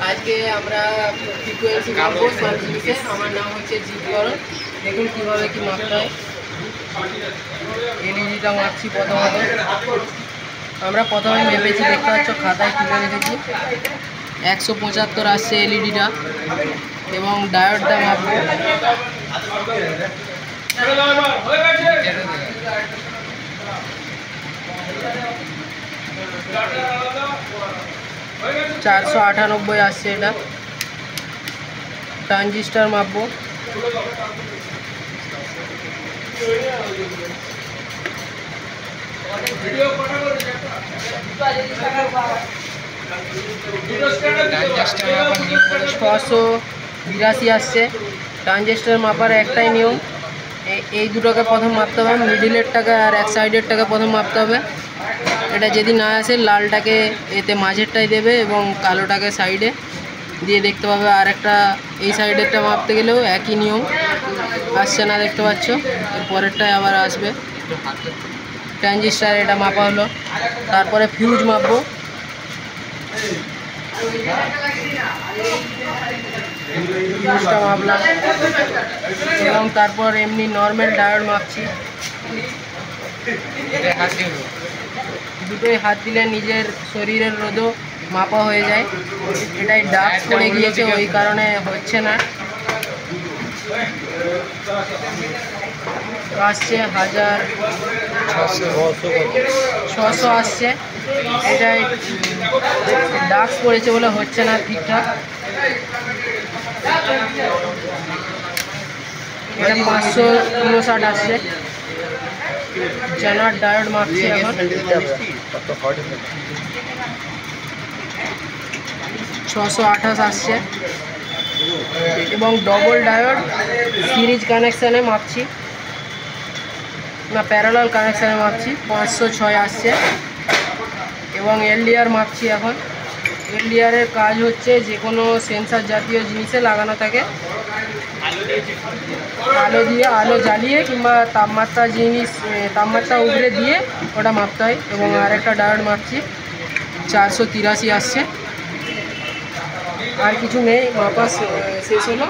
আজকে আমরা ফ্রিকোয়েন্সি মাপবো সব জিনিসের। আমার নাম হচ্ছে জিৎকরণ। দেখুন কীভাবে কী মাপতে হয়। এলইডিটা মাপছি প্রথমত। আমরা প্রথমে মেপেছি, দেখতে পাচ্ছ খাতায় তুলে রেখেছি। 175 আসছে এলইডিটা এবং ডায়োডটা মাপবো। $498 আসছে এটা। ট্রানজিস্টার মাপবো। $682 আসছে। ট্রানজিস্টার মাপার একটাই নিয়ম, এই দুটোকে প্রথম মাপতে হবে, মিডিলেরটাকে আর এক সাইডেরটাকে প্রথম মাপতে হবে। এটা যদি না আসে লালটাকে এতে মাঝেরটাই দেবে এবং কালোটাকে সাইডে দিয়ে দেখতে পাবে। আর একটা এই সাইডেরটা মাপতে গেলেও একই নিয়ম, আসছে না দেখতে পাচ্ছ, এর পরেরটায় আবার আসবে। ট্রানজিস্টার এটা মাপা হলো। তারপরে ফিউজ মাপবো। ফিউজটা মাপলাম এবং তারপর এমনি নর্মাল ডায়োড মাপছি। দুটোই হাত দিলে নিজের শরীরের রোদও মাপা হয়ে যায়। এটাই ডাস্ট পড়ে গিয়েছে, ওই কারণে হচ্ছে না। আসছে 1600 আসছে। এটাই ডাস্ট পড়েছে বলে হচ্ছে না ঠিকঠাক। এটা 559 আসছে। জানার ডায়োড মাপছি এখন। 628 আসছে এবং ডবল ডায়োড সিরিজ কানেকশানে মাপছি, না প্যারালাল কানেকশানে মাপছি। 506 আসছে এবং এলডিআর মাপছি এখন। এলডিআরের কাজ হচ্ছে যে কোনো সেন্সার জাতীয় জিনিসে লাগানো থাকে, আলো দিয়ে আলো জ্বালিয়ে কিংবা তাপমাত্রা উপরে দিয়ে ওটা মাপতে হয়। এবং আরেকটা ডায়োড মাপছি, 483 আসছে। আর কিছু নেই, মাপা শেষ হলো।